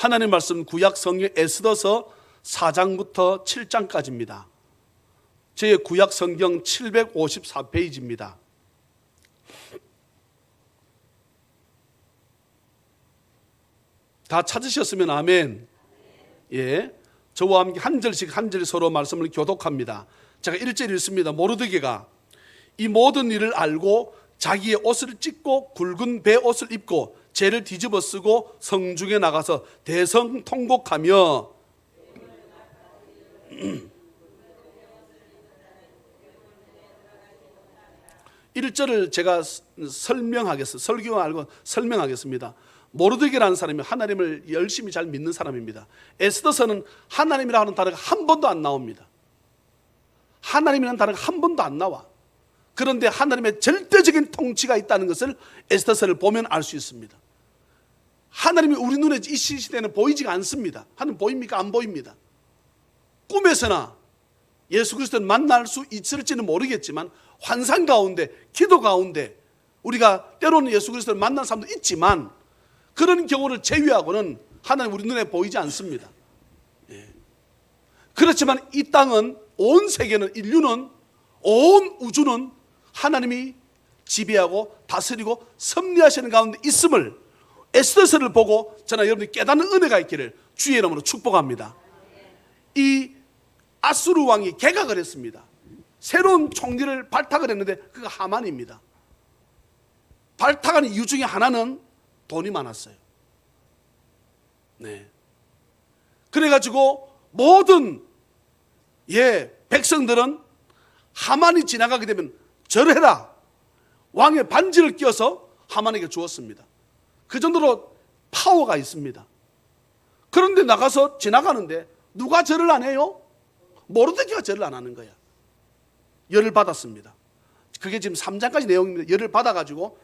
하나님 말씀 구약 성경 에스더서 4장부터 7장까지입니다. 제 구약 성경 754페이지입니다. 다 찾으셨으면 아멘. 예, 저와 함께 한 절씩 한 절 서로 말씀을 교독합니다. 제가 1절 읽습니다. 모르드게가 이 모든 일을 알고 자기의 옷을 찢고 굵은 배 옷을 입고 재를 뒤집어 쓰고 성중에 나가서 대성통곡하며 1절을 제가 설명하겠습니다. 설교 알고 설명하겠습니다. 모르드게라는 사람이 하나님을 열심히 잘 믿는 사람입니다. 에스더서는 하나님이라 하는 단어가 한 번도 안 나옵니다. 하나님이라는 단어가 한 번도 안 나와. 그런데 하나님의 절대적인 통치가 있다는 것을 에스더서를 보면 알 수 있습니다. 하나님이 우리 눈에 이 시대는 보이지가 않습니다. 하나님 보입니까? 안 보입니다. 꿈에서나 예수 그리스도를 만날 수 있을지는 모르겠지만 환상 가운데, 기도 가운데 우리가 때로는 예수 그리스도를 만난 사람도 있지만 그런 경우를 제외하고는 하나님 우리 눈에 보이지 않습니다. 예. 그렇지만 이 땅은, 온 세계는, 인류는, 온 우주는 하나님이 지배하고 다스리고 섭리하시는 가운데 있음을 에스더서를 보고 저나 여러분이 깨닫는 은혜가 있기를 주의 이름으로 축복합니다. 이 아수르 왕이 개각을 했습니다. 새로운 총리를 발탁을 했는데 그가 하만입니다. 발탁한 이유 중에 하나는 돈이 많았어요. 네. 그래가지고 모든 백성들은 하만이 지나가게 되면 절해라, 왕의 반지를 껴서 하만에게 주었습니다. 그 정도로 파워가 있습니다. 그런데 나가서 지나가는데 누가 절을 안 해요? 모르드게가 절을 안 하는 거야. 열을 받았습니다. 그게 지금 3장까지 내용입니다. 열을 받아가지고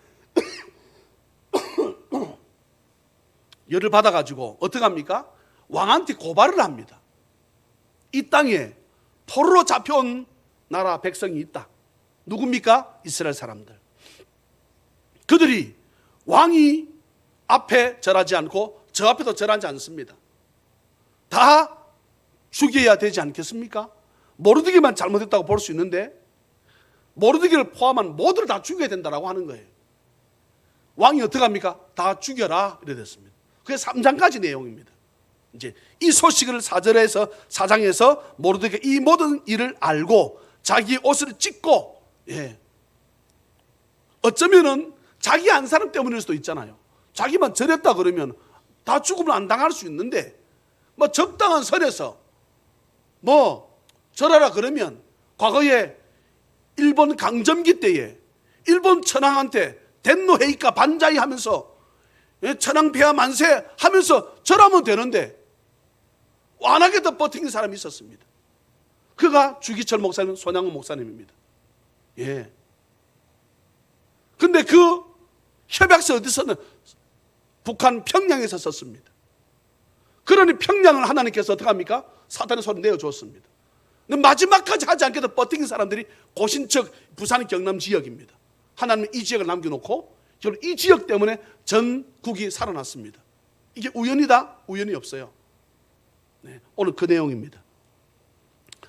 열을 받아가지고 어떻게 합니까? 왕한테 고발을 합니다. 이 땅에 포로로 잡혀온 나라 백성이 있다. 누굽니까? 이스라엘 사람들. 그들이 왕이 앞에 절하지 않고 저 앞에도 절하지 않습니다. 다 죽여야 되지 않겠습니까? 모르드게만 잘못했다고 볼 수 있는데 모르드게를 포함한 모두를 다 죽여야 된다고 하는 거예요. 왕이 어떻게 합니까? 다 죽여라 이래 됐습니다. 그게 3장까지 내용입니다. 이제 이 소식을 4장에서 모르드게 이 모든 일을 알고 자기의 옷을 찢고, 어쩌면은 자기 한 사람 때문일 수도 있잖아요. 자기만 절했다 그러면 다 죽으면 안 당할 수 있는데 뭐 적당한 선에서 뭐 절하라 그러면 과거에 일본 강점기 때에 일본 천황한테 덴노 헤이카 반자이 하면서 천황 폐하 만세 하면서 절하면 되는데 완하게도 버틴 사람이 있었습니다. 그가 주기철 목사님, 손양호 목사님입니다. 예. 근데 그 협약서 어디서는 북한 평양에서 썼습니다. 그러니 평양을 하나님께서 어떻게 합니까? 사탄의 손을 내어주었습니다. 근데 마지막까지 하지 않게도 버틴 사람들이 고신척 부산 경남 지역입니다. 하나님은 이 지역을 남겨놓고 결국 이 지역 때문에 전국이 살아났습니다. 이게 우연이다? 우연이 없어요. 네, 오늘 그 내용입니다.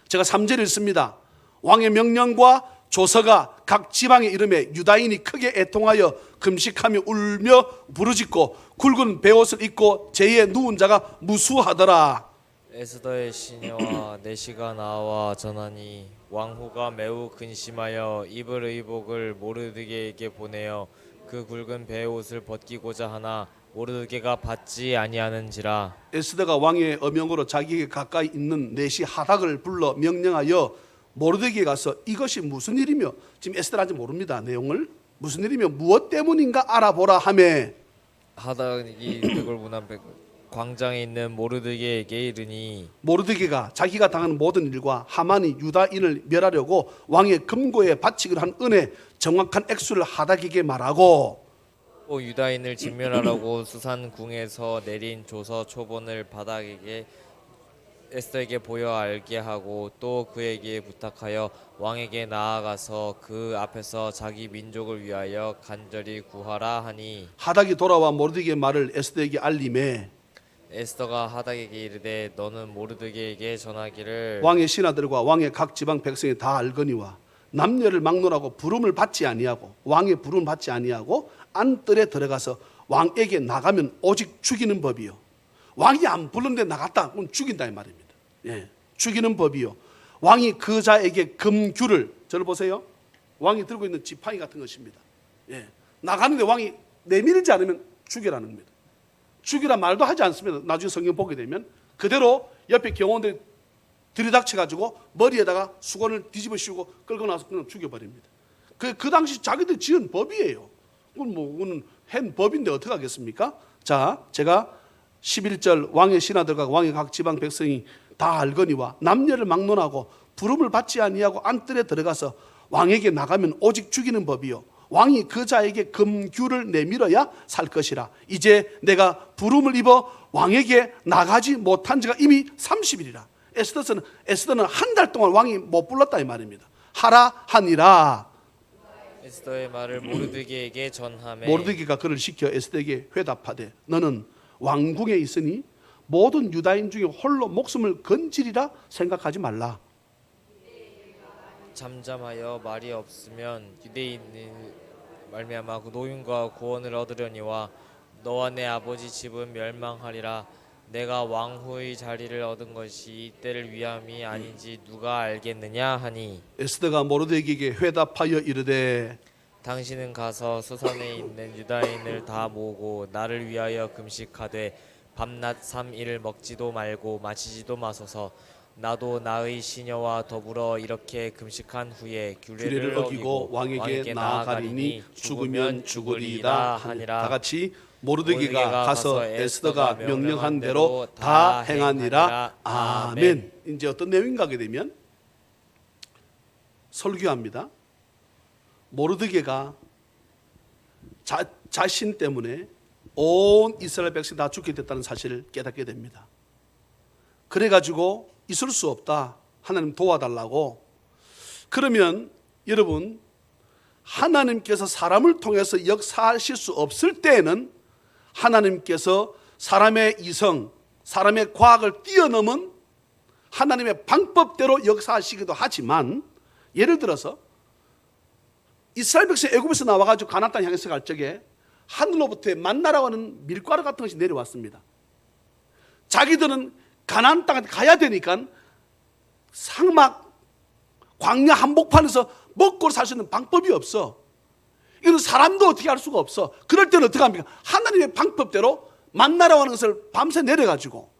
제가 3절 읽습니다. 왕의 명령과 조서가 각 지방에 이름에 유다인이 크게 애통하여 금식하며 울며 부르짖고 굵은 베옷을 입고 제에 누운 자가 무수하더라. 에스더의 시녀와 내시가 나와 전하니 왕후가 매우 근심하여 입을 의복을 모르드게에게 보내어 그 굵은 베옷을 벗기고자 하나 모르드게가 받지 아니하는지라. 에스더가 왕의 어명으로 자기에게 가까이 있는 내시 하닥을 불러 명령하여 모르드게에 가서 이것이 무슨 일이며, 지금 에스더는 아직 모릅니다. 내용을 무슨 일이며 무엇 때문인가 알아보라 하매 하닥이 그걸 문한 광장에 있는 모르드게에게 이르니 모르드게가 자기가 당한 모든 일과 하만이 유다인을 멸하려고 왕의 금고에 바치기로 한 은혜 정확한 액수를 하닥에게 말하고 또 유다인을 진멸하라고 수산궁에서 내린 조서 초본을 바닥에게 에스더에게 보여 알게 하고 또 그에게 부탁하여 왕에게 나아가서 그 앞에서 자기 민족을 위하여 간절히 구하라 하니 하닥이 돌아와 모르드게의 말을 에스더에게 알림해 에스더가 하닥에게 이르되 너는 모르드게에게 전하기를 왕의 신하들과 왕의 각 지방 백성이 다 알거니와 남녀를 막론하고 부름을 받지 아니하고 왕의 부름을 받지 아니하고 안뜰에 들어가서 왕에게 나가면 오직 죽이는 법이요. 왕이 안 부르는데 나갔다 그럼 죽인다 이 말입니다. 예, 죽이는 법이요. 왕이 그 자에게 금규를, 저를 보세요. 왕이 들고 있는 지팡이 같은 것입니다. 예, 나가는데 왕이 내밀지 않으면 죽여라는 겁니다. 죽이라 말도 하지 않습니다. 나중에 성경 보게 되면 그대로 옆에 경호원들이 들이닥쳐가지고 머리에다가 수건을 뒤집어 씌우고 끌고 나서 그냥 죽여버립니다. 그 당시 자기들 지은 법이에요. 그건 한 법인데 어떻게 하겠습니까? 자, 제가 11절 왕의 신하들과 왕의 각 지방 백성이 다 알거니와 남녀를 막론하고 부름을 받지 아니하고 안뜰에 들어가서 왕에게 나가면 오직 죽이는 법이요. 왕이 그 자에게 금규를 내밀어야 살 것이라. 이제 내가 부름을 입어 왕에게 나가지 못한 지가 이미 30일이라. 에스더는 한 달 동안 왕이 못 불렀다 이 말입니다. 하라 하니라. 에스더의 말을 모르드게에게 전하매 모르드게가 그를 시켜 에스더에게 회답하되 너는 왕궁에 있으니 모든 유다인 중에 홀로 목숨을 건지리라 생각하지 말라. 잠잠하여 말이 없으면 유대인이 말미암아 그 노임과 구원을 얻으려니와 너와 내 아버지 집은 멸망하리라. 내가 왕후의 자리를 얻은 것이 이때를 위함이 아닌지 누가 알겠느냐 하니 에스더가 모르드게에게 회답하여 이르되 당신은 가서 수산에 있는 유다인을 다 모으고 나를 위하여 금식하되 밤낮 3일 먹지도 말고 마시지도 마소서. 나도 나의 시녀와 더불어 이렇게 금식한 후에 규례를 어기고 왕에게 나아가리니 죽으면 죽으리이다 하니라. 다 같이 모르드게가 가서 에스더가 명령한 대로 다 행하니라. 아멘. 이제 어떤 내용인가 하게 되면 설교합니다. 모르드게가 자신 때문에 온 이스라엘 백성이 다 죽게 됐다는 사실을 깨닫게 됩니다. 그래가지고 있을 수 없다. 하나님 도와달라고. 그러면 여러분, 하나님께서 사람을 통해서 역사하실 수 없을 때에는 하나님께서 사람의 이성, 사람의 과학을 뛰어넘은 하나님의 방법대로 역사하시기도 하지만, 예를 들어서 이스라엘 백성이 애굽에서 나와가지고 가나안 땅 향해서 갈 적에 하늘로부터 만나라고 하는 밀가루 같은 것이 내려왔습니다. 자기들은 가나안 땅에 가야 되니까 사막 광야 한복판에서 먹고 살 수 있는 방법이 없어. 이건 사람도 어떻게 할 수가 없어. 그럴 때는 어떻게 합니까? 하나님의 방법대로 만나라고 하는 것을 밤새 내려가지고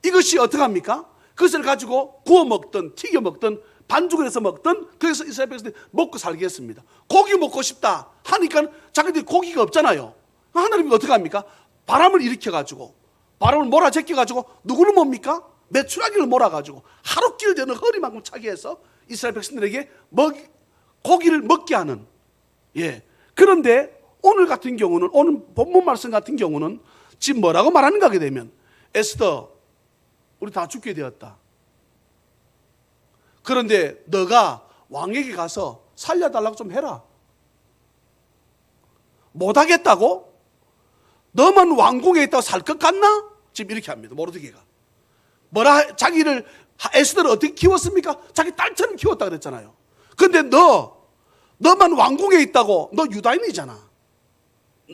이것이 어떻게 합니까? 그것을 가지고 구워 먹든 튀겨 먹든 반죽을 해서 먹든 그래서 이스라엘 백성들이 먹고 살게 했습니다. 고기 먹고 싶다 하니까 자기들이 고기가 없잖아요. 하나님이 어떻게 합니까? 바람을 일으켜가지고 바람을 몰아제껴가지고 누구를 뭡니까? 메추라기를 몰아가지고 하루길 되는 허리만큼 차게 해서 이스라엘 백성들에게 고기를 먹게 하는. 예. 그런데 오늘 같은 경우는, 오늘 본문 말씀 같은 경우는 지금 뭐라고 말하는가 하게 되면 에스더 우리 다 죽게 되었다. 그런데 너가 왕에게 가서 살려달라고 좀 해라. 못하겠다고? 너만 왕궁에 있다고 살 것 같나? 지금 이렇게 합니다. 모르드게가. 자기를 에스더를 어떻게 키웠습니까? 자기 딸처럼 키웠다 그랬잖아요. 근데 너만 왕궁에 있다고. 너 유다인이잖아.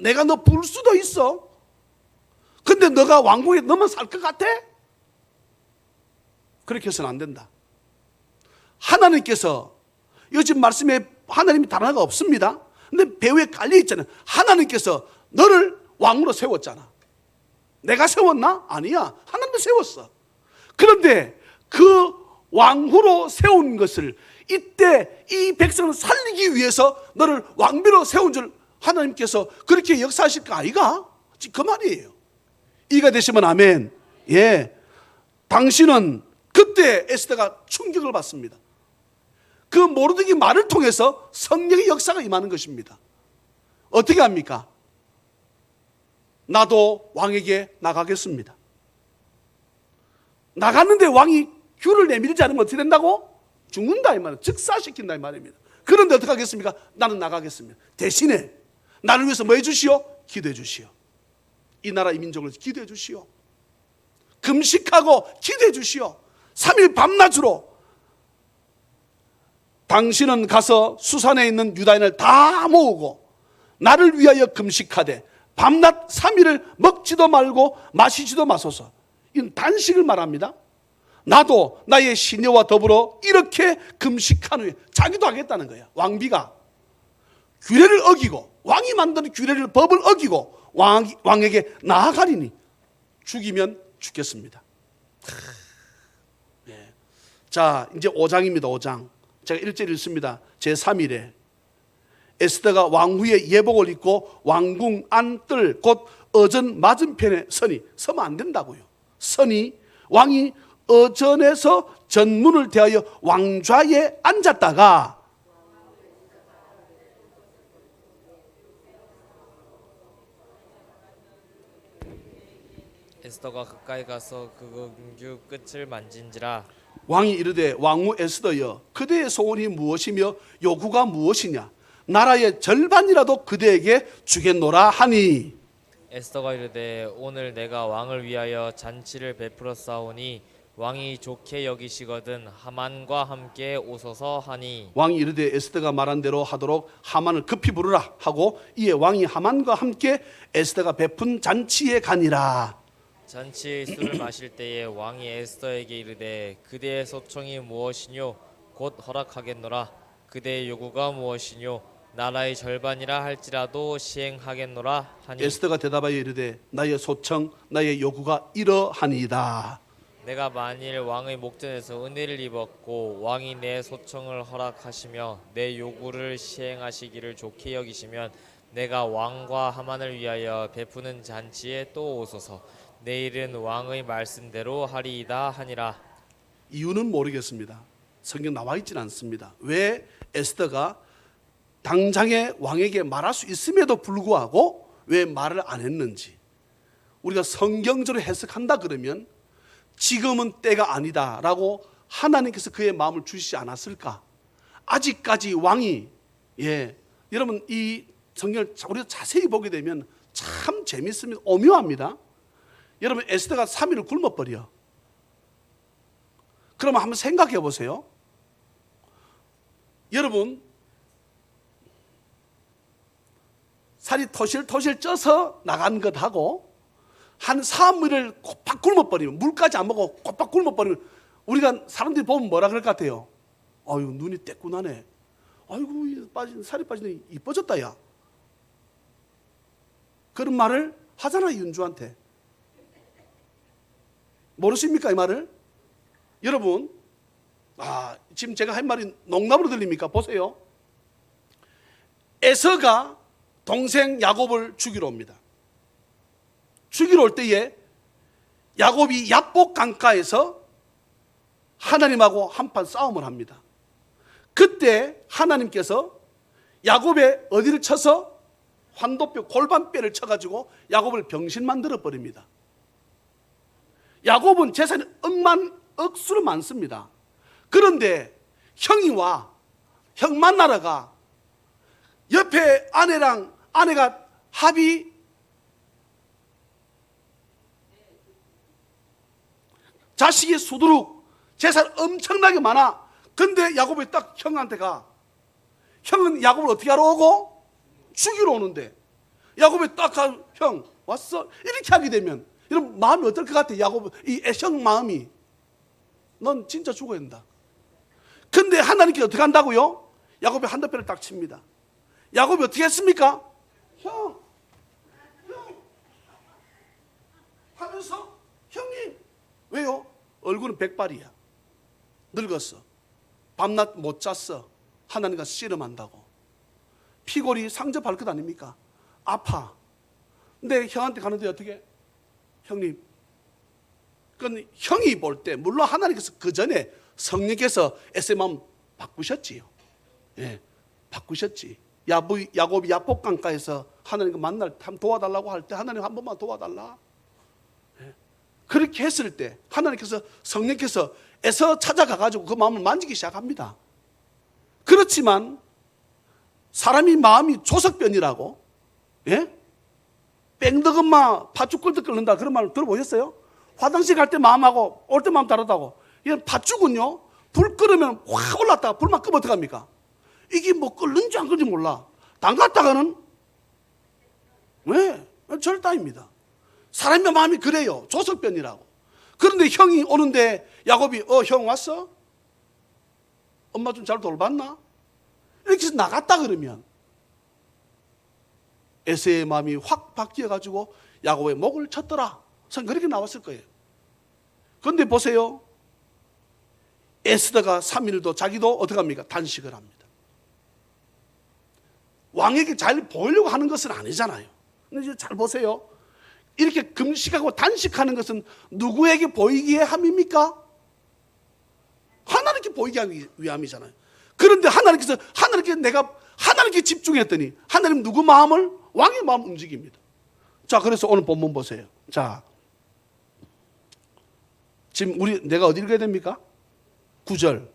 내가 너 부를 수도 있어. 근데 너가 왕궁에 너만 살 것 같아? 그렇게 해서는 안 된다. 하나님께서 요즘 말씀에 하나님이 다른 하나가 없습니다. 근데 배후에 깔려 있잖아요. 하나님께서 너를 왕으로 세웠잖아. 내가 세웠나? 아니야. 하나님이 세웠어. 그런데 그 왕후로 세운 것을 이때 이 백성을 살리기 위해서 너를 왕비로 세운 줄 하나님께서 그렇게 역사하실 거 아이가? 그 말이에요. 이가 되시면 아멘. 예. 당신은 그때 에스더가 충격을 받습니다. 그 모르드게 말을 통해서 성령의 역사가 임하는 것입니다. 어떻게 합니까? 나도 왕에게 나가겠습니다. 나갔는데 왕이 규를 내밀지 않으면 어떻게 된다고? 죽는다 이 말이에요. 즉사시킨다 이 말입니다. 그런데 어떻게 하겠습니까? 나는 나가겠습니다. 대신에 나를 위해서 뭐 해주시오? 기도해 주시오. 이 나라 이 민족을 기도해 주시오. 금식하고 기도해 주시오. 3일 밤낮으로 당신은 가서 수산에 있는 유다인을 다 모으고 나를 위하여 금식하되 밤낮 3일을 먹지도 말고 마시지도 마소서. 이건 단식을 말합니다. 나도 나의 시녀와 더불어 이렇게 금식한 후에 자기도 하겠다는 거야. 왕비가 규례를 어기고 왕이 만든 규례를 법을 어기고 왕에게 나아가리니 죽이면 죽겠습니다. 예. 자, 이제 5장입니다. 5장. 제가 1절 읽습니다. 제3일에 에스더가 왕후의 예복을 입고 왕궁 안뜰 곧 어전 맞은편에 서면 안 된다고요. 왕이 어전에서 전문을 대하여 왕좌에 앉았다가 에스더가 가까이 가서 그 금규 끝을 만진지라. 왕이 이르되 왕후 에스더여 그대의 소원이 무엇이며 요구가 무엇이냐 나라의 절반이라도 그대에게 주겠노라 하니 에스더가 이르되 오늘 내가 왕을 위하여 잔치를 베풀어 싸우니 왕이 좋게 여기시거든 하만과 함께 오소서 하니 왕이 이르되 에스더가 말한 대로 하도록 하만을 급히 부르라 하고 이에 왕이 하만과 함께 에스더가 베푼 잔치에 가니라. 잔치의 술을 마실 때에 왕이 에스더에게 이르되 그대의 소청이 무엇이뇨 곧 허락하겠노라. 그대의 요구가 무엇이뇨 나라의 절반이라 할지라도 시행하겠노라 하니 에스더가 대답하여 이르되 나의 소청 나의 요구가 이러하니이다. 내가 만일 왕의 목전에서 은혜를 입었고 왕이 내 소청을 허락하시며 내 요구를 시행하시기를 좋게 여기시면 내가 왕과 하만을 위하여 베푸는 잔치에 또 오소서. 내일은 왕의 말씀대로 하리이다 하니라. 이유는 모르겠습니다. 성경 나와 있지는 않습니다. 왜 에스더가 당장에 왕에게 말할 수 있음에도 불구하고 왜 말을 안 했는지 우리가 성경적으로 해석한다 그러면 지금은 때가 아니다라고 하나님께서 그의 마음을 주시지 않았을까? 아직까지 왕이 여러분 이 성경을 우리가 자세히 보게 되면 참 재밌습니다. 오묘합니다. 여러분 에스더가 3일을 굶어버려. 그러면 한번 생각해 보세요. 여러분 살이 토실토실 쪄서 나간 것하고 한 3일을 곧박 굶어버리면 물까지 안 먹고 곧박 굶어버리면 우리가 사람들이 보면 뭐라 그럴 것 같아요? 아유 눈이 떼꾸나네. 아이고 살이 빠지네. 이뻐졌다 야. 그런 말을 하잖아 윤주한테. 모르십니까 이 말을? 여러분 지금 제가 한 말이 농담으로 들립니까? 보세요. 에서가 동생 야곱을 죽이러 옵니다. 죽이러 올 때에 야곱이 야복 강가에서 하나님하고 한판 싸움을 합니다. 그때 하나님께서 야곱의 어디를 쳐서 환도뼈 골반뼈를 쳐가지고 야곱을 병신 만들어 버립니다. 야곱은 재산이 억수로 많습니다. 그런데 형이 와, 형 만나러 가. 옆에 아내가 합의 자식이 수두룩 재산 엄청나게 많아. 근데 야곱이 딱 형한테 가. 형은 야곱을 어떻게 하러 오고? 죽이러 오는데 야곱이 딱 가, 형 왔어? 이렇게 하게 되면 여러분 마음이 어떨 것 같아? 야곱 이 형 마음이 넌 진짜 죽어야 된다. 근데 하나님께서 어떻게 한다고요? 야곱이 한다뼈를 딱 칩니다. 야곱이 어떻게 했습니까? 형 하면서 형님 왜요? 얼굴은 백발이야. 늙었어. 밤낮 못 잤어. 하나님과 씨름한다고. 피골이 상접할 것 아닙니까? 아파. 근데 형한테 가는데 어떻게? 형님. 그건 형이 볼 때 물론 하나님께서 그 전에 성령께서 에스의 마음 바꾸셨지요. 예, 바꾸셨지. 야곱이 야복 강가에서 하나님과 만날 때 도와달라고 할 때 하나님 한 번만 도와달라. 예. 그렇게 했을 때 하나님께서 성령께서 에서 찾아가가지고 그 마음을 만지기 시작합니다. 그렇지만 사람이 마음이 조석변이라고, 예? 뺑덕엄마 팥죽 끓듯 끓는다 그런 말 들어보셨어요? 화장실 갈 때 마음하고 올 때 마음 다르다고. 이건 팥죽은요, 불 끓으면 확 올랐다가 불만 끄면 어떡합니까? 이게 뭐 끓는지 안 끓는지 몰라. 담갔다가는 왜? 절단입니다. 사람의 마음이 그래요. 조석변이라고. 그런데 형이 오는데 야곱이 형 왔어? 엄마 좀 잘 돌봤나? 이렇게 해서 나갔다 그러면 에서의 마음이 확 바뀌어가지고 야곱의 목을 쳤더라. 전 그렇게 나왔을 거예요. 그런데 보세요. 에스더가 3일도 자기도 어떻게 합니까? 단식을 합니다. 왕에게 잘 보이려고 하는 것은 아니잖아요. 근데 이제 잘 보세요. 이렇게 금식하고 단식하는 것은 누구에게 보이기에 함입니까? 하나님께 보이기 위함이잖아요. 그런데 하나님께 집중했더니 하나님 누구 마음을? 왕의 마음 움직입니다. 자, 그래서 오늘 본문 보세요. 자, 지금 내가 어디 읽어야 됩니까? 9절.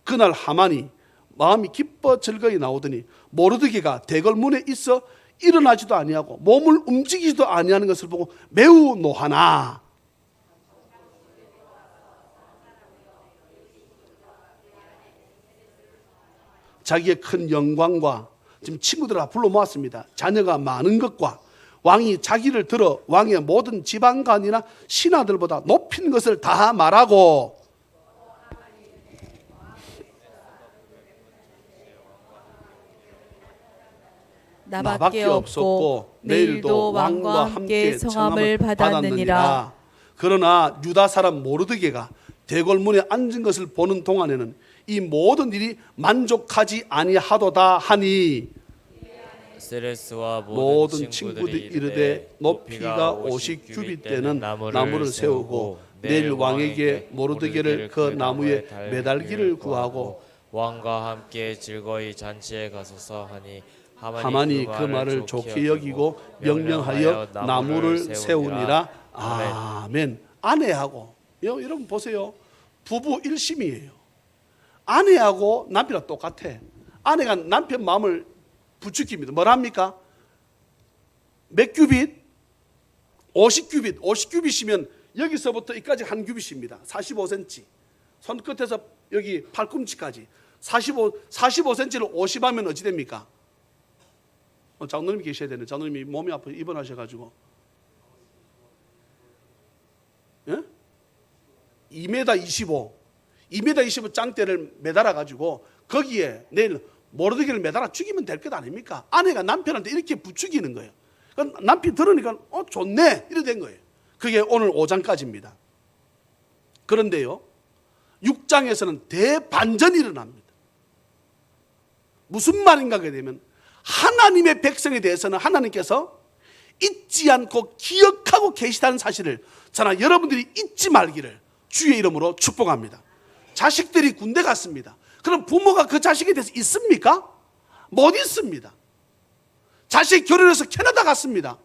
그날 하만이 마음이 기뻐 즐거이 나오더니 모르드게가 대궐문에 있어 일어나지도 아니하고 몸을 움직이지도 아니하는 것을 보고 매우 노하나. 자기의 큰 영광과 지금 친구들을 다 불러 모았습니다. 자녀가 많은 것과 왕이 자기를 들어 왕의 모든 지방관이나 신하들보다 높인 것을 다 말하고, 나밖에 없었고 내일도 왕과 함께 청함을 받았느니라. 그러나 유다 사람 모르드게가 대궐문에 앉은 것을 보는 동안에는 이 모든 일이 만족하지 아니하도다 하니 세레스와 모든 친구들이 이르되 높이가 50규빗 되는 나무를 세우고 내일 왕에게 모르드게를 그 나무에 매달기를 구하고 왕과 함께 즐거이 잔치에 가소서 하니 하만이 그 말을 좋게 여기고 명령하여 나무를 세우니라. 아멘. 아내하고 여러분 보세요. 부부 일심이에요. 아내하고 남편이랑 똑같아. 아내가 남편 마음을 부추깁니다. 뭐랍니까? 몇 규빗? 50규빗. 50규빗이면 여기서부터 여기까지 한 규빗입니다. 45cm. 손끝에서 여기 팔꿈치까지 45cm를 50하면 어찌 됩니까? 장로님이 계셔야 되네. 장로님이 몸이 아파 입원하셔가지고 2m 25 2m 25 짱대를 매달아가지고 거기에 내일 모르드게를 매달아 죽이면 될 것 아닙니까? 아내가 남편한테 이렇게 부추기는 거예요. 그러니까 남편이 들으니까 좋네 이래 된 거예요. 그게 오늘 5장까지입니다. 그런데요 6장에서는 대반전이 일어납니다. 무슨 말인가 하게 되면 하나님의 백성에 대해서는 하나님께서 잊지 않고 기억하고 계시다는 사실을 저나 여러분들이 잊지 말기를 주의 이름으로 축복합니다. 자식들이 군대 갔습니다. 그럼 부모가 그 자식에 대해서 있습니까? 못 있습니다. 자식 결혼해서 캐나다 갔습니다.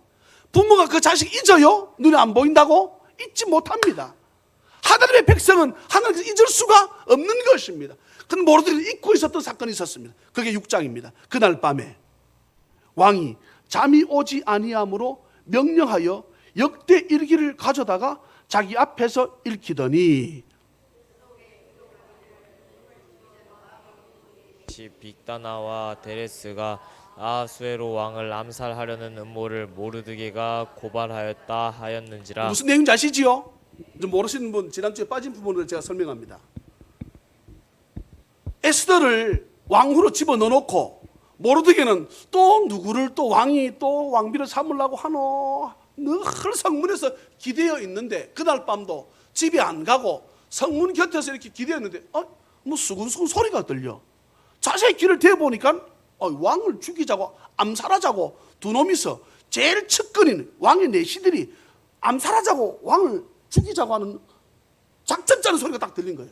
부모가 그 자식 잊어요? 눈에 안 보인다고? 잊지 못합니다. 하나님의 백성은 하나님께서 잊을 수가 없는 것입니다. 근데 모르드게를 잊고 있었던 사건이 있었습니다. 그게 6장입니다. 그날 밤에 왕이 잠이 오지 아니하므로 명령하여 역대 일기를 가져다가 자기 앞에서 읽히더니 빅다나와 데레스가 아수에로 왕을 암살하려는 음모를 모르드게가 고발하였다 하였는지라. 무슨 내용인지 아시지요? 좀 모르시는 분 지난주에 빠진 부분을 제가 설명합니다. 에스더를 왕후로 집어넣어놓고 모르드게는 또 누구를 또 왕이 또 왕비를 삼으려고 하노 늘 성문에서 기대어 있는데 그날 밤도 집에 안 가고 성문 곁에서 이렇게 기대어 있는데 뭐 수근수근 소리가 들려. 자세히 귀를 대보니까 왕을 죽이자고 암살하자고 두 놈이서 제일 측근인 왕의 내시들이 암살하자고 왕을 죽이자고 하는 작전 짜는 소리가 딱 들린 거예요.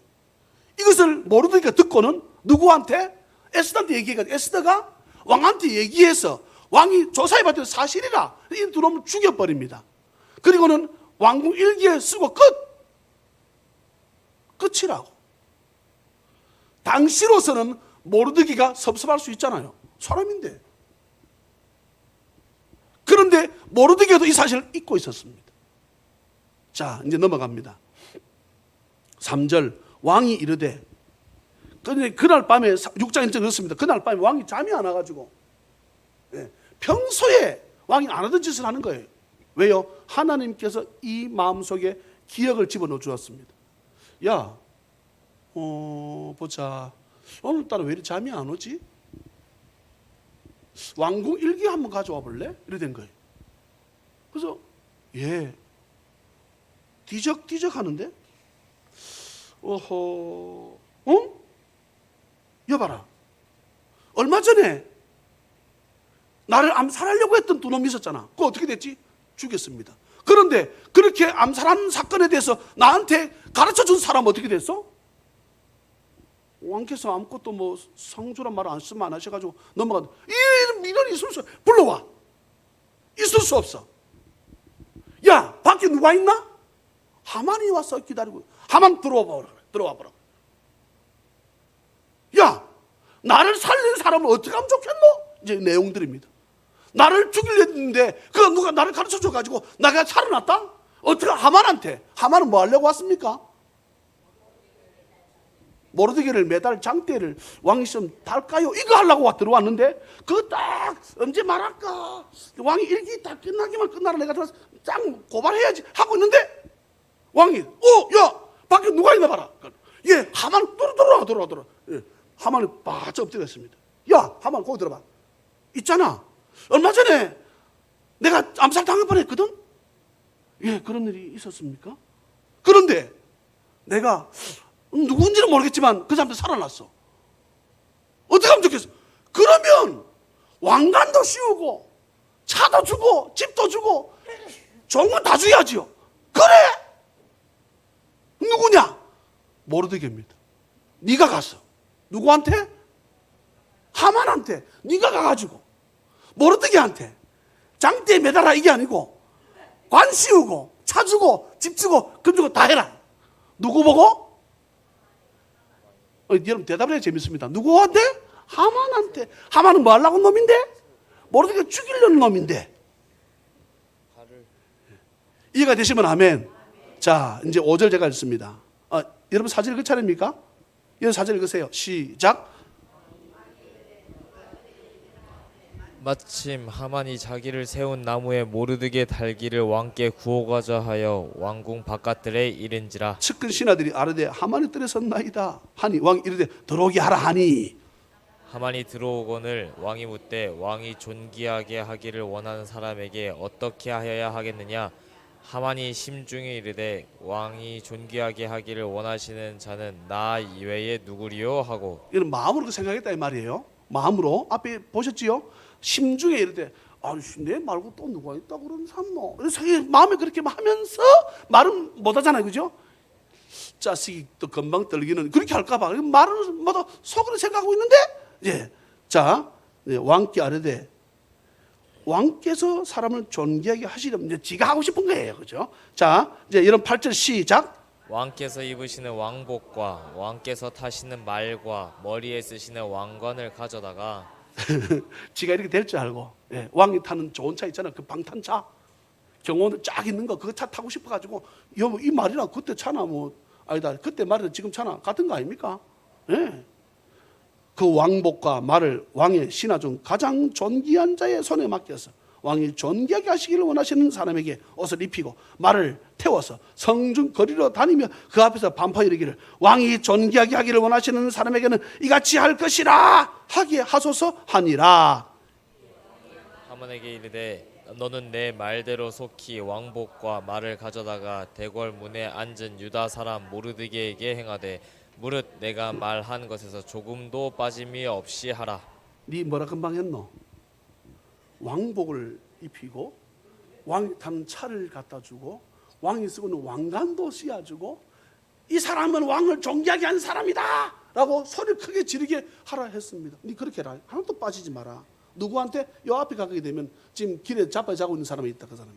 이것을 모르드게가 듣고는 누구한테? 에스더한테 얘기해가지고 에스더가 왕한테 얘기해서 왕이 조사해봤더니 사실이라 이 두 놈을 죽여버립니다. 그리고는 왕궁 일기에 쓰고 끝이라고. 당시로서는 모르드게가 섭섭할 수 있잖아요. 사람인데. 그런데 모르드게도 이 사실을 잊고 있었습니다. 자, 이제 넘어갑니다. 3절 왕이 이르되 그날 밤에 6장에 그렇습니다. 그날 밤에 왕이 잠이 안 와가지고 평소에 왕이 안 하던 짓을 하는 거예요. 왜요? 하나님께서 이 마음속에 기억을 집어넣어 주었습니다. 야, 보자. 오늘따라 왜 이렇게 잠이 안 오지? 왕궁 일기 한번 가져와 볼래? 이래 된 거예요. 그래서 뒤적뒤적 하는데 여봐라. 얼마 전에 나를 암살하려고 했던 두 놈이 있었잖아. 그거 어떻게 됐지? 죽였습니다. 그런데 그렇게 암살한 사건에 대해서 나한테 가르쳐준 사람 어떻게 됐어? 왕께서 아무것도 뭐 상주란 말을 안 쓰면 안 하셔가지고 넘어간다. 이런 있을 수 불러와. 있을 수 없어. 야, 밖에 누가 있나? 하만이 와서 기다리고. 하만 들어와 보라. 야, 나를 살린 사람을 어떻게 하면 좋겠노? 이제 내용들입니다. 나를 죽이려 했는데 그 누가 나를 가르쳐 줘가지고 내가 살아났다? 어떻게 하만한테? 하만은 뭐 하려고 왔습니까? 모르드게를 매달 장대를 왕이 좀 달까요? 이거 하려고 들어왔는데 그거 딱 언제 말할까? 왕이 일기 딱 끝나라 내가 들어서 짱 고발해야지 하고 있는데 왕이 야 밖에 누가 있나 봐라. 하만 들어와. 하만이 바짝 엎드렸습니다. 야, 하만 거기 들어봐. 있잖아. 얼마 전에 내가 암살 당할 뻔했거든. 그런 일이 있었습니까? 그런데 내가 누군지는 모르겠지만 그 사람도 살아났어. 어떻게 하면 좋겠어? 그러면 왕관도 씌우고 차도 주고 집도 주고 종은 다 줘야지요. 그래? 누구냐? 모르드게입니다. 네가 갔어. 누구한테? 하만한테. 네가 가가지고 모르드게한테 장대에 매달아 이게 아니고 관 씌우고 차 주고 집 주고 금 주고 다 해라. 누구 보고? 여러분 대답을 해야 재밌습니다. 누구한테? 하만한테. 하만은 뭐 하려고 놈인데? 모르드게 죽이려는 놈인데. 이해가 되시면 아멘. 자, 이제 5절 제가 읽습니다. 여러분 사절 읽을 차례입니까? 여러분 사절 읽으세요. 시작. 마침 하만이 자기를 세운 나무에 모르드게 달기를 왕께 구호가자 하여 왕궁 바깥들에 이른지라. 측근 신하들이 아르되 하만이 뜰에 섰나이다 하니 왕이 이르되 들어오게 하라 하니. 하만이 들어오거늘 왕이 묻되 왕이 존귀하게 하기를 원하는 사람에게 어떻게 하여야 하겠느냐. 하만이 심중에 이르되 왕이 존귀하게 하기를 원하시는 자는 나 이외에 누구리요 하고. 이런 마음으로 생각했다 이 말이에요. 마음으로 앞에 보셨지요? 심중에 이르되 내 말고 또 누가 있다고 그러는 사람노. 마음에 그렇게 하면서 말은 못하잖아요, 그죠? 자식이 또 금방 떨기는 그렇게 할까봐 말은 뭐다 속으로 생각하고 있는데 왕께 아뢰되 왕께서 사람을 존귀하게 하시려면 이제 지가 하고 싶은 거예요, 그죠? 자, 이제 이런 8절 시작. 왕께서 입으시는 왕복과 왕께서 타시는 말과 머리에 쓰시는 왕관을 가져다가 지가 이렇게 될 줄 알고 왕이 타는 좋은 차 있잖아요. 그 방탄차 경호원들 쫙 있는 거 그거 차 타고 싶어가지고 이 말이랑 그때 차나 뭐 아니다 그때 말이랑 지금 차나 같은 거 아닙니까? 그 왕복과 말을 왕의 신하 중 가장 존귀한 자의 손에 맡겨서 왕이 존귀하게 하시기를 원하시는 사람에게 옷을 입히고 말을 태워서 성중 거리로 다니며 그 앞에서 반포 이르기를 왕이 존귀하게 하기를 원하시는 사람에게는 이같이 할 것이라 하게 하소서 하니라. 하만에게 이르되 너는 내 말대로 속히 왕복과 말을 가져다가 대궐 문에 앉은 유다 사람 모르드게에게 행하되 무릇 내가 말한 것에서 조금도 빠짐이 없이 하라. 네 뭐라 금방 했노? 왕복을 입히고 왕이 타는 차를 갖다 주고 왕이 쓰고 있는 왕관도 씌워주고 이 사람은 왕을 존귀하게 한 사람이다 라고 소리를 크게 지르게 하라 했습니다. 네 그렇게 해라. 하나도 빠지지 마라. 누구한테? 요 앞에 가게 되면 지금 길에 잡아 자고 있는 사람이 있다. 그 사람이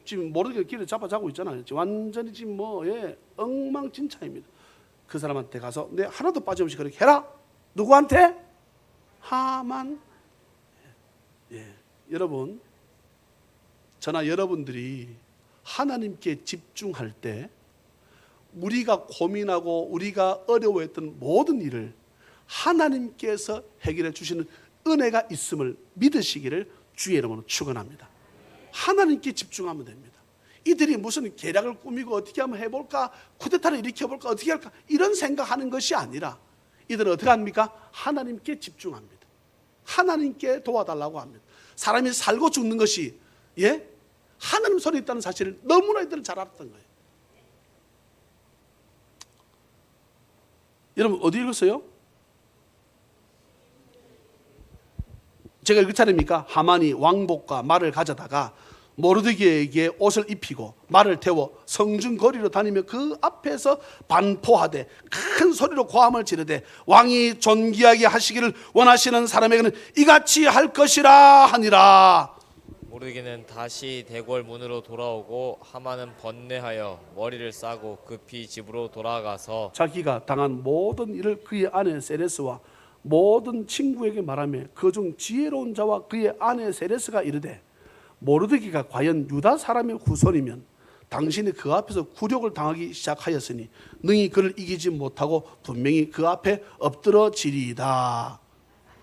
지금 모르게 길에 잡아 자고 있잖아요. 완전히 지금 엉망진창입니다. 그 사람한테 가서 내 하나도 빠짐없이 그렇게 해라. 누구한테? 하만. 여러분, 저나 여러분들이 하나님께 집중할 때 우리가 고민하고 우리가 어려워했던 모든 일을 하나님께서 해결해 주시는 은혜가 있음을 믿으시기를 주의 이름으로 축원합니다. 하나님께 집중하면 됩니다. 이들이 무슨 계략을 꾸미고 어떻게 한번 해볼까, 쿠데타를 일으켜볼까, 어떻게 할까, 이런 생각하는 것이 아니라 이들은 어떻게 합니까? 하나님께 집중합니다. 하나님께 도와달라고 합니다. 사람이 살고 죽는 것이 하나님 손에 있다는 사실을 너무나 이들은 잘 알았던 거예요. 여러분 어디 읽었어요? 제가 읽을 차례입니까? 하만이 왕복과 말을 가져다가 모르드게에게 옷을 입히고 말을 태워 성중 거리로 다니며 그 앞에서 반포하되 큰 소리로 고함을 지르되 왕이 존귀하게 하시기를 원하시는 사람에게는 이같이 할 것이라 하니라. 모르드게는 다시 대궐 문으로 돌아오고 하만은 번뇌하여 머리를 싸고 급히 집으로 돌아가서 자기가 당한 모든 일을 그의 아내 세레스와 모든 친구에게 말하며 그중 지혜로운 자와 그의 아내 세레스가 이르되 모르드게가 과연 유다 사람의 후손이면 당신이 그 앞에서 굴욕을 당하기 시작하였으니 능히 그를 이기지 못하고 분명히 그 앞에 엎드러지리이다.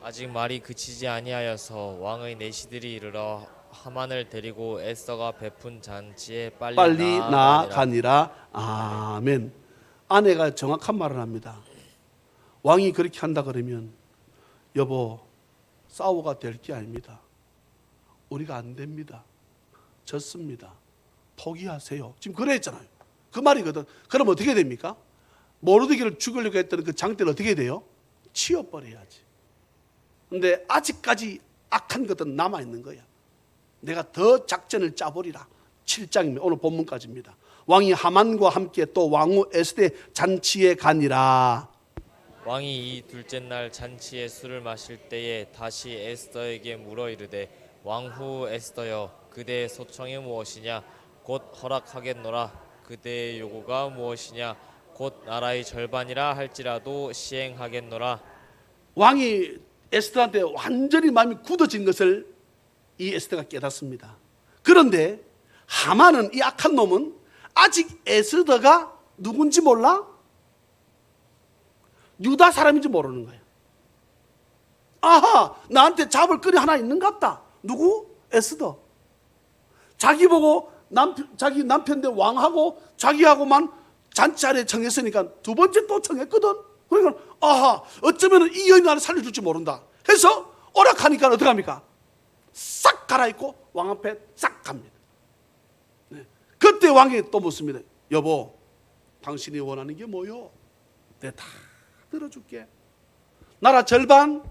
아직 말이 그치지 아니하여서 왕의 내시들이 이르러 하만을 데리고 에스더가 베푼 잔치에 빨리 나아가니라. 아멘. 아내가 정확한 말을 합니다. 왕이 그렇게 한다 그러면 여보 싸워가 될 게 아닙니다. 우리가 안 됩니다. 졌습니다. 포기하세요. 지금 그래 했잖아요. 그 말이거든. 그럼 어떻게 됩니까? 모르드게를 죽이려고 했던 그 장대를 어떻게 돼요? 치워버려야지. 근데 아직까지 악한 것은 남아있는 거야. 내가 더 작전을 짜버리라. 7장입니다. 오늘 본문까지입니다. 왕이 하만과 함께 또 왕후 에스더의 잔치에 가니라. 왕이 이 둘째 날 잔치에 술을 마실 때에 다시 에스더에게 물어 이르되 왕후 에스더여 그대의 소청이 무엇이냐 곧 허락하겠노라. 그대의 요구가 무엇이냐 곧 나라의 절반이라 할지라도 시행하겠노라. 왕이 에스더한테 완전히 마음이 굳어진 것을 이 에스더가 깨닫습니다. 그런데 하만은, 이 악한 놈은 아직 에스더가 누군지 몰라? 유다 사람인지 모르는 거예요. 아하, 나한테 잡을 거리 하나 있는갑다. 누구? 에스더. 자기 보고 자기 남편대 왕하고 자기하고만 잔치자리에 청했으니까 두 번째 또 청했거든. 그러니까 아하, 어쩌면 이 여인 나를 살려줄지 모른다 해서 오락하니까 어떻게 합니까? 싹 갈아입고 왕 앞에 싹 갑니다. 네. 그때 왕이 또 묻습니다. 여보, 당신이 원하는 게 뭐요? 내가 다 들어줄게. 나라 절반?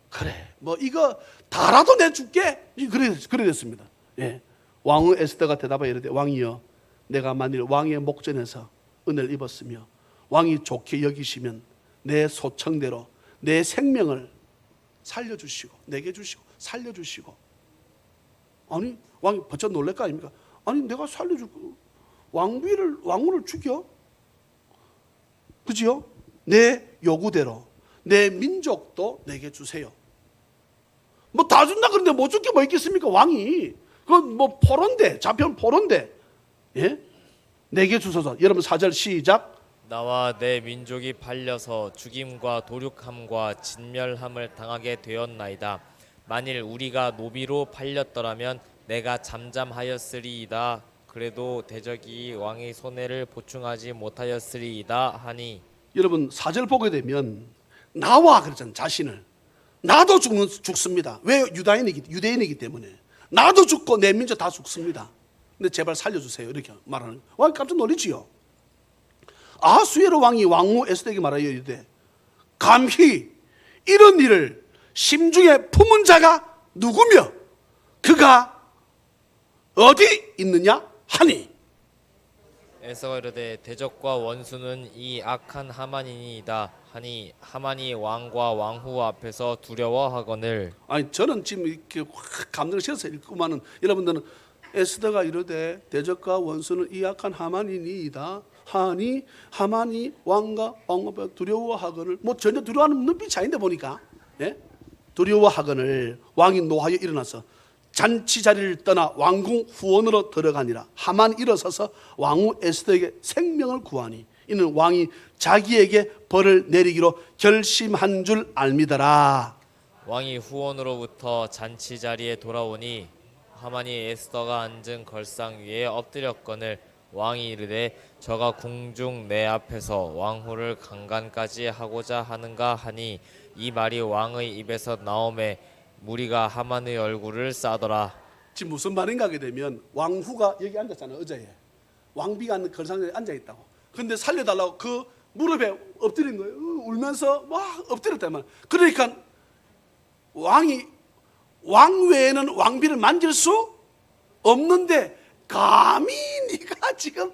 그래, 뭐 이거 다라도 내줄게. 그래 됐습니다. 예. 왕후 에스더가 대답하여 이르되 왕이여 내가 만일 왕의 목전에서 은혜를 입었으며 왕이 좋게 여기시면 내 소청대로 내 생명을 살려주시고 내게 주시고 살려주시고. 아니 왕이 버쩍 놀랄 거 아닙니까? 아니 내가 살려줄 거 왕후를 죽여? 그지요? 내 요구대로 내 민족도 내게 주세요. 뭐 다 준다 그런데 못 줄 게 뭐 있겠습니까? 왕이 그건 뭐 포로인데, 잡혀온 포로인데, 예? 내게 주소서. 여러분 4절 시작. 나와 내 민족이 팔려서 죽임과 도륙함과 진멸함을 당하게 되었나이다. 만일 우리가 노비로 팔렸더라면 내가 잠잠하였으리이다. 그래도 대적이 왕의 손해를 보충하지 못하였으리이다 하니. 여러분 4절 보게 되면 나와 그랬잖아요. 자신을. 나도 죽습니다. 왜? 유대인이기 때문에. 나도 죽고 내 민족 다 죽습니다. 근데 제발 살려주세요. 이렇게 말하는. 왕이 깜짝 놀리지요. 아하수에로 왕이 왕후 에스더에게 말하여 이르되 감히 이런 일을 심중에 품은 자가 누구며 그가 어디 있느냐 하니. 에스더가 이르되 대적과 원수는 이 악한 하만이니이다 하니 하만이 왕과 왕후 앞에서 두려워하거늘. 아니 저는 지금 이렇게 확 감동을 실어서 읽고만은 여러분들은 에스더가 이르되 대적과 원수는 이 악한 하만이니이다 하니 하만이 왕과 왕후 앞에 두려워하거늘. 뭐 전혀 두려워하는 눈빛이 아닌데 보니까. 예? 두려워하거늘. 왕이 노하여 일어나서 잔치 자리를 떠나 왕궁 후원으로 들어가니라. 하만 일어서서 왕후 에스더에게 생명을 구하니 이는 왕이 자기에게 벌을 내리기로 결심한 줄 알미더라. 왕이 후원으로부터 잔치 자리에 돌아오니 하만이 에스더가 앉은 걸상 위에 엎드렸거늘 왕이 이르되 저가 궁중 내 앞에서 왕후를 강간까지 하고자 하는가 하니 이 말이 왕의 입에서 나오매 무리가 하만의 얼굴을 싸더라. 지금 무슨 말인가 하게 되면 왕후가 여기 앉았잖아요. 의자에 왕비가 앉는 걸상에 앉아있다고. 근데 살려달라고 그 무릎에 엎드린 거예요. 울면서 막 엎드렸단 말이에요. 그러니까 왕 외에는 왕비를 만질 수 없는데 감히 네가 지금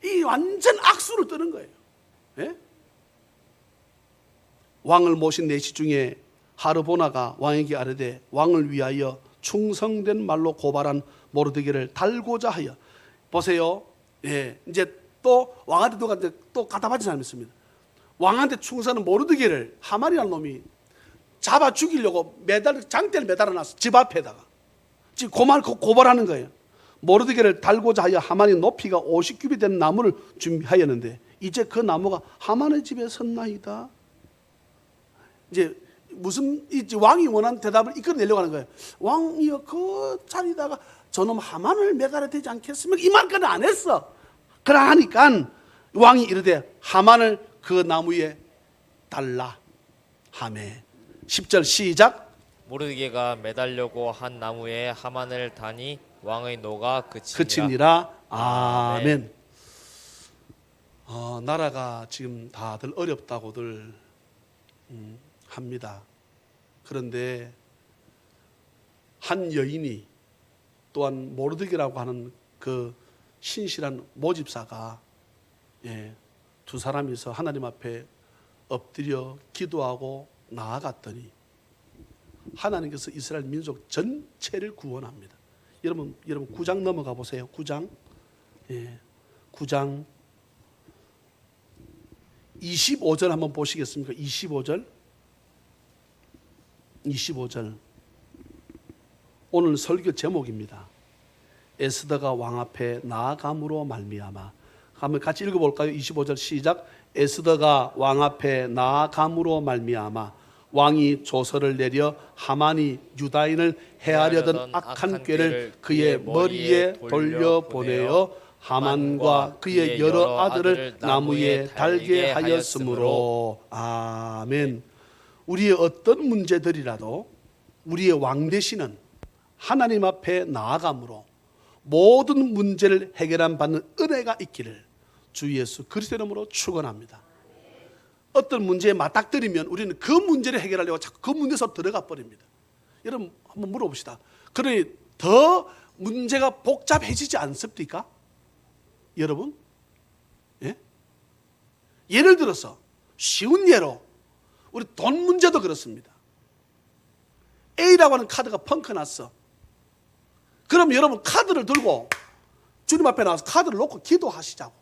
이 완전 악수를 뜨는 거예요. 예? 왕을 모신 내시 중에 하르보나가 왕에게 아뢰되 왕을 위하여 충성된 말로 고발한 모르드게를 달고자 하여. 보세요. 이제 또 왕한테 누가 또 갖다 바친 사람이 있습니다. 왕한테 충성하는 모르드게를 하만이라는 놈이 잡아 죽이려고 장대를 매달아놨어. 집 앞에다가 지금 고발하는 거예요. 모르드게를 달고자 하여 하만이 높이가 50규빗 되는 나무를 준비하였는데 이제 그 나무가 하만의 집에 섰나이다. 이제 무슨 왕이 원하는 대답을 이끌어내려고 하는 거예요. 왕이여 그 자리다가 저놈 하만을 매달아야 되지 않겠습니까? 이 말까지 안 했어. 그러니까 왕이 이르되 하만을 그 나무에 달라 하매. 10절 시작. 모르드게가 매달려고 한 나무에 하만을 다니 왕의 노가 그치니라. 아멘. 나라가 지금 다들 어렵다고들 합니다. 그런데 한 여인이 또한 모르드게라고 하는 그 신실한 모집사가 두 사람이서 하나님 앞에 엎드려 기도하고 나아갔더니 하나님께서 이스라엘 민족 전체를 구원합니다. 여러분 9장 넘어가 보세요. 9장 9장 25절 한번 보시겠습니까? 25절 오늘 설교 제목입니다. 에스더가 왕 앞에 나아감으로 말미암아. 한번 같이 읽어볼까요? 25절 시작. 에스더가 왕 앞에 나아감으로 말미암아 왕이 조서를 내려 하만이 유다인을 해하려던 악한 꾀를 그의 머리에 돌려보내어 하만과 그의 여러 아들을 나무에 달게 하였으므로. 아멘. 우리의 어떤 문제들이라도 우리의 왕 되시는 하나님 앞에 나아감으로 모든 문제를 해결한 받는 은혜가 있기를 주 예수 그리스도의 이름으로 축원합니다. 어떤 문제에 맞닥뜨리면 우리는 그 문제를 해결하려고 자꾸 그 문제에서 들어가 버립니다. 여러분 한번 물어봅시다. 그러니 더 문제가 복잡해지지 않습니까? 여러분? 예를 들어서 쉬운 예로 우리 돈 문제도 그렇습니다. A라고 하는 카드가 펑크 났어. 그럼 여러분 카드를 들고 주님 앞에 나와서 카드를 놓고 기도하시자고.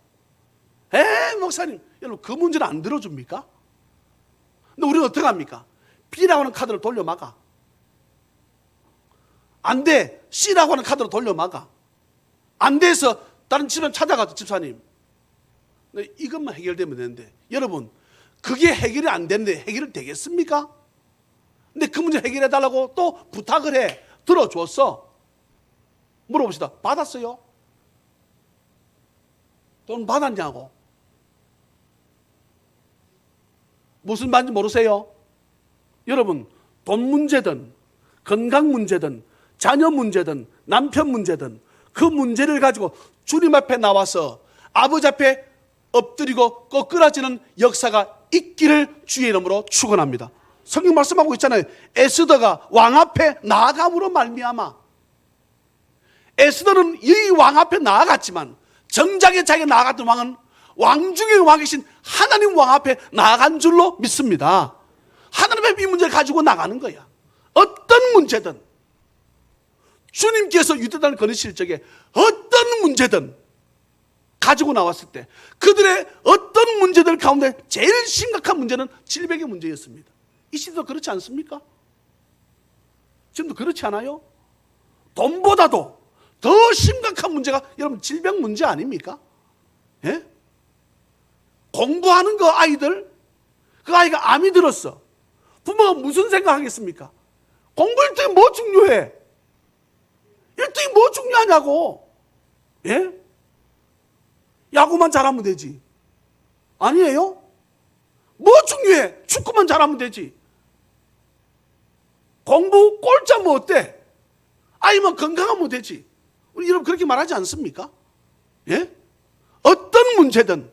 목사님, 여러분 그 문제는 안 들어줍니까? 근데 우리는 어떻게 합니까? B라고 하는 카드를 돌려막아. 안 돼. C라고 하는 카드로 돌려막아. 안 돼서 다른 집안 찾아가서 집사님 이것만 해결되면 되는데 여러분 그게 해결이 안 되는데 해결이 되겠습니까? 근데 그 문제 해결해 달라고 또 부탁을 해. 들어줬어. 물어봅시다. 받았어요? 돈 받았냐고. 무슨 말인지 모르세요? 여러분 돈 문제든 건강 문제든 자녀 문제든 남편 문제든 그 문제를 가지고 주님 앞에 나와서 아버지 앞에 엎드리고 꺼꾸라지는 역사가 있기를 주의 이름으로 축원합니다. 성경 말씀하고 있잖아요. 에스더가 왕 앞에 나아감으로 말미암아. 에스더는 이 왕 앞에 나아갔지만 정작에 자기가 나아갔던 왕은 왕 중에 왕이신 하나님 왕 앞에 나아간 줄로 믿습니다. 하나님 앞에 이 문제를 가지고 나가는 거야. 어떤 문제든 주님께서 유대단을 거느실 적에 어떤 문제든 가지고 나왔을 때 그들의 어떤 문제들 가운데 제일 심각한 문제는 질병의 문제였습니다. 이 시대도 그렇지 않습니까? 지금도 그렇지 않아요? 돈보다도 더 심각한 문제가 여러분 질병 문제 아닙니까? 예? 공부하는 거 아이들, 그 아이가 암이 들었어. 부모가 무슨 생각하겠습니까? 공부 1등이 뭐 중요해? 1등이 뭐 중요하냐고. 예? 야구만 잘하면 되지. 아니에요? 뭐 중요해? 축구만 잘하면 되지. 공부 꼴찌면 어때? 아이만 건강하면 되지. 우리 여러분 그렇게 말하지 않습니까? 예? 어떤 문제든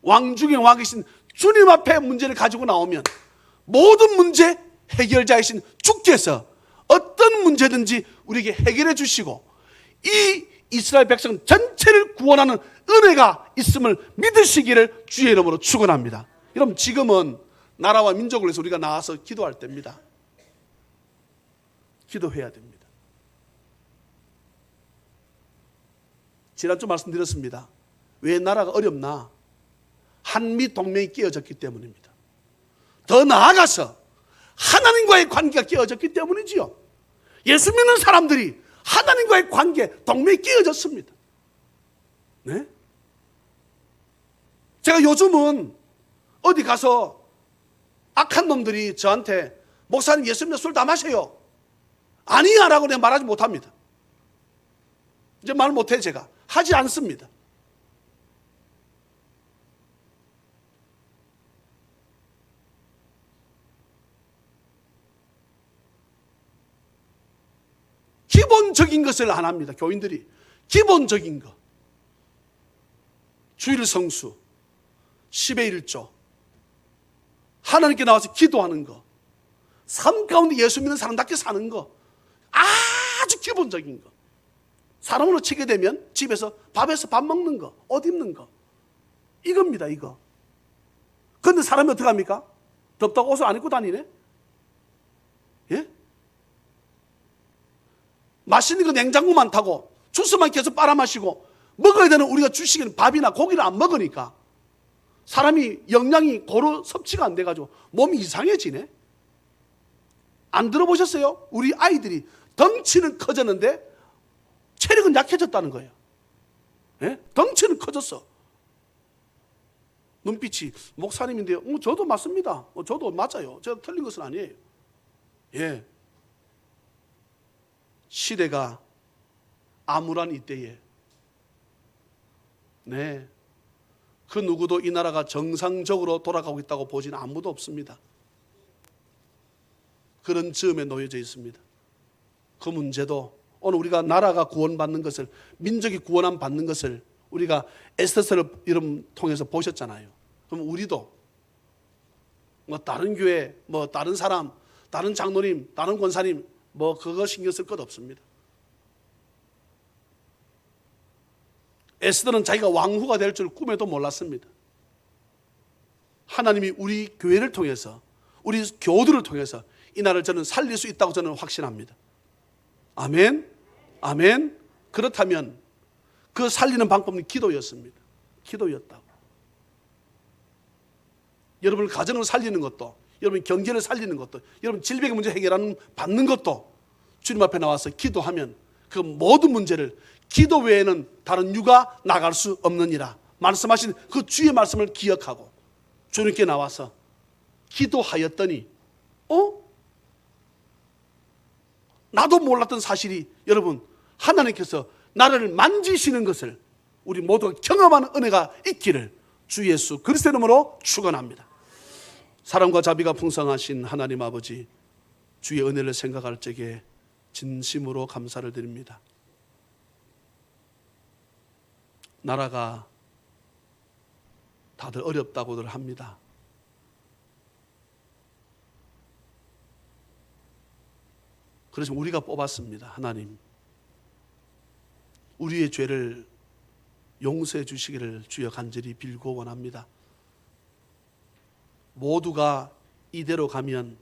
왕 중에 왕이신 주님 앞에 문제를 가지고 나오면 모든 문제 해결자이신 주께서 어떤 문제든지 우리에게 해결해 주시고 이 이스라엘 백성 전체를 구원하는 은혜가 있음을 믿으시기를 주의 이름으로 축원합니다. 여러분 지금은 나라와 민족을 위해서 우리가 나와서 기도할 때입니다. 기도해야 됩니다. 지난주 말씀드렸습니다. 왜 나라가 어렵나? 한미 동맹이 깨어졌기 때문입니다. 더 나아가서 하나님과의 관계가 깨어졌기 때문이지요. 예수 믿는 사람들이 하나님과의 관계, 동맹이 깨어졌습니다. 네? 제가 요즘은 어디 가서 악한 놈들이 저한테 목사님 예수 믿는 술 다 마셔요. 아니야 라고 내가 말하지 못합니다. 이제 말 못해 제가. 하지 않습니다. 기본적인 것을 안 합니다. 교인들이. 기본적인 것. 주일 성수, 10의 1조, 하나님께 나와서 기도하는 것, 삶 가운데 예수 믿는 사람답게 사는 것, 아주 기본적인 것. 사람으로 치게 되면 집에서 밥에서 밥 먹는 거, 옷 입는 거, 이겁니다. 이거. 그런데 사람이 어떻게 합니까? 덥다고 옷을 안 입고 다니네? 예? 맛있는 거 냉장고 많다고 주스만 계속 빨아 마시고 먹어야 되는 우리가 주시기는 밥이나 고기를 안 먹으니까 사람이 영양이 고루 섭취가 안 돼가지고 몸이 이상해지네. 안 들어보셨어요? 우리 아이들이 덩치는 커졌는데 체력은 약해졌다는 거예요. 예? 덩치는 커졌어. 눈빛이 목사님인데요. 저도 맞습니다. 저도 맞아요. 제가 틀린 것은 아니에요. 예. 시대가 암울한 이때에 네, 그 누구도 이 나라가 정상적으로 돌아가고 있다고 보지는 아무도 없습니다. 그런 즈음에 놓여져 있습니다. 그 문제도 오늘 우리가 나라가 구원받는 것을, 민족이 구원함 받는 것을 우리가 에스더서를 이름 통해서 보셨잖아요. 그럼 우리도 뭐 다른 교회, 뭐 다른 사람, 다른 장로님, 다른 권사님 뭐 그거 신경 쓸 것 없습니다. 에스더는 자기가 왕후가 될 줄 꿈에도 몰랐습니다. 하나님이 우리 교회를 통해서, 우리 교우들을 통해서 이 나라를 저는 살릴 수 있다고 저는 확신합니다. 아멘, 아멘. 그렇다면 그 살리는 방법은 기도였습니다. 기도였다고. 여러분 가정을 살리는 것도, 여러분 경제를 살리는 것도, 여러분 질병의 문제 해결하는 받는 것도 주님 앞에 나와서 기도하면 그 모든 문제를 기도 외에는 다른 유가 나갈 수 없느니라 말씀하신 그 주의 말씀을 기억하고 주님께 나와서 기도하였더니 나도 몰랐던 사실이 여러분 하나님께서 나를 만지시는 것을 우리 모두가 경험하는 은혜가 있기를 주 예수 그리스도의 이름으로 축원합니다. 사랑과 자비가 풍성하신 하나님 아버지, 주의 은혜를 생각할 적에 진심으로 감사를 드립니다. 나라가 다들 어렵다고들 합니다. 그래서 우리가 뽑았습니다. 하나님, 우리의 죄를 용서해 주시기를 주여 간절히 빌고 원합니다. 모두가 이대로 가면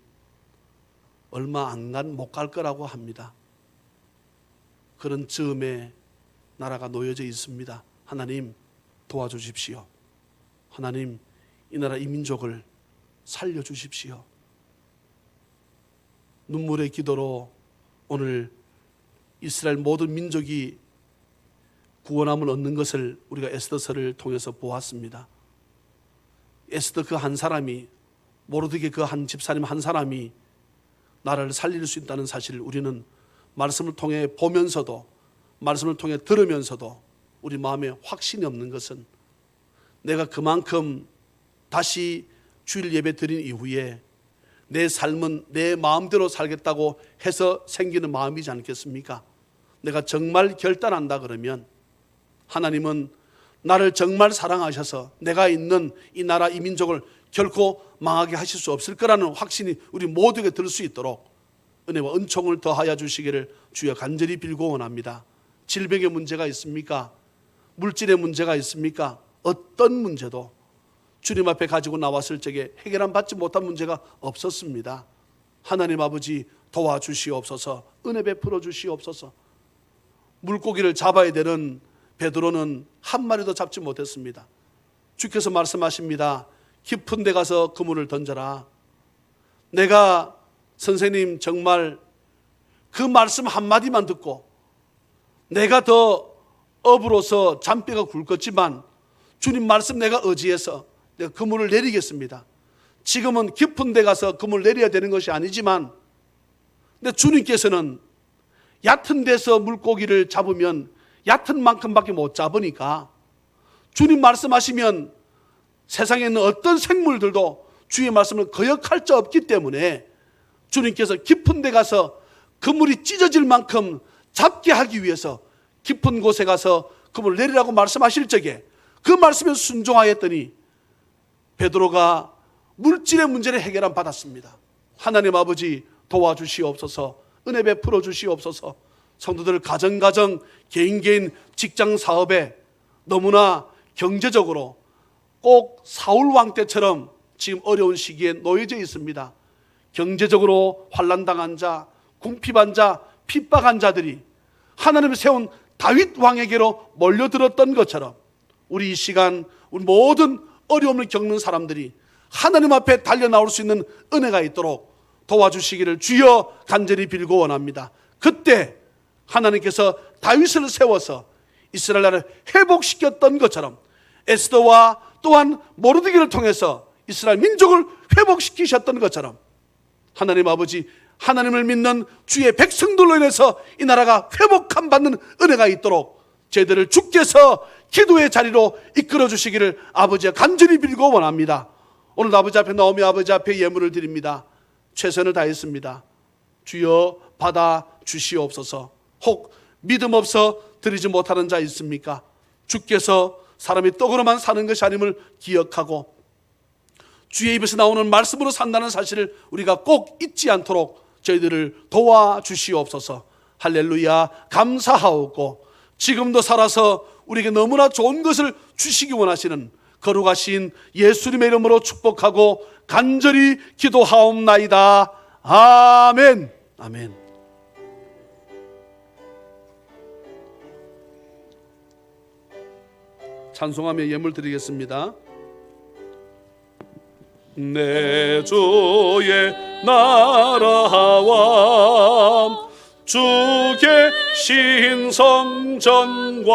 얼마 안 못 갈 거라고 합니다. 그런 즈음에 나라가 놓여져 있습니다. 하나님 도와주십시오. 하나님 이 나라 이 민족을 살려주십시오. 눈물의 기도로 오늘 이스라엘 모든 민족이 구원함을 얻는 것을 우리가 에스더서를 통해서 보았습니다. 에스더 그 한 사람이, 모르드게 그 한 집사님 한 사람이 나라를 살릴 수 있다는 사실을 우리는 말씀을 통해 보면서도, 말씀을 통해 들으면서도 우리 마음에 확신이 없는 것은, 내가 그만큼 다시 주일 예배 드린 이후에 내 삶은 내 마음대로 살겠다고 해서 생기는 마음이지 않겠습니까? 내가 정말 결단한다 그러면 하나님은 나를 정말 사랑하셔서 내가 있는 이 나라 이 민족을 결코 망하게 하실 수 없을 거라는 확신이 우리 모두에게 들 수 있도록 은혜와 은총을 더하여 주시기를 주여 간절히 빌고 원합니다. 질병의 문제가 있습니까? 물질의 문제가 있습니까? 어떤 문제도 주님 앞에 가지고 나왔을 적에 해결함 받지 못한 문제가 없었습니다. 하나님 아버지 도와주시옵소서. 은혜 베풀어 주시옵소서. 물고기를 잡아야 되는 베드로는 한 마리도 잡지 못했습니다. 주께서 말씀하십니다. 깊은 데 가서 그물을 던져라. 내가 선생님 정말 그 말씀 한마디만 듣고 내가 더 업으로서 잔뼈가 굵었지만 주님 말씀 내가 의지해서 내가 그물을 내리겠습니다. 지금은 깊은 데 가서 그물을 내려야 되는 것이 아니지만, 근데 주님께서는 얕은 데서 물고기를 잡으면 얕은 만큼밖에 못 잡으니까 주님 말씀하시면 세상에 있는 어떤 생물들도 주의 말씀을 거역할 자 없기 때문에 주님께서 깊은 데 가서 그물이 찢어질 만큼 잡게 하기 위해서 깊은 곳에 가서 그물을 내리라고 말씀하실 적에 그 말씀에 순종하였더니 베드로가 물질의 문제를 해결함 받았습니다. 하나님 아버지 도와주시옵소서. 은혜 베풀어 주시옵소서. 성도들 가정 개인 직장 사업에 너무나 경제적으로 꼭 사울 왕 때처럼 지금 어려운 시기에 놓여져 있습니다. 경제적으로 환난당한 자, 궁핍한 자, 핍박한 자들이 하나님이 세운 다윗 왕에게로 몰려들었던 것처럼 우리 이 시간 우리 모든 어려움을 겪는 사람들이 하나님 앞에 달려 나올 수 있는 은혜가 있도록 도와주시기를 주여 간절히 빌고 원합니다. 그때 하나님께서 다윗을 세워서 이스라엘 나라를 회복시켰던 것처럼 에스더와 또한 모르드게를 통해서 이스라엘 민족을 회복시키셨던 것처럼 하나님 아버지, 하나님을 믿는 주의 백성들로 인해서 이 나라가 회복함 받는 은혜가 있도록 저희들을 주께서 기도의 자리로 이끌어 주시기를 아버지와 간절히 빌고 원합니다. 오늘 아버지 앞에 나오며 아버지 앞에 예물을 드립니다. 최선을 다했습니다. 주여 받아 주시옵소서. 혹 믿음 없어 드리지 못하는 자 있습니까? 주께서 사람이 떡으로만 사는 것이 아님을 기억하고 주의 입에서 나오는 말씀으로 산다는 사실을 우리가 꼭 잊지 않도록 저희들을 도와주시옵소서. 할렐루야. 감사하옵고 지금도 살아서 우리에게 너무나 좋은 것을 주시기 원하시는 거룩하신 예수님의 이름으로 축복하고 간절히 기도하옵나이다. 아멘. 아멘. 찬송하며 예물 드리겠습니다. 내 주의 나라와 주 계신 성전과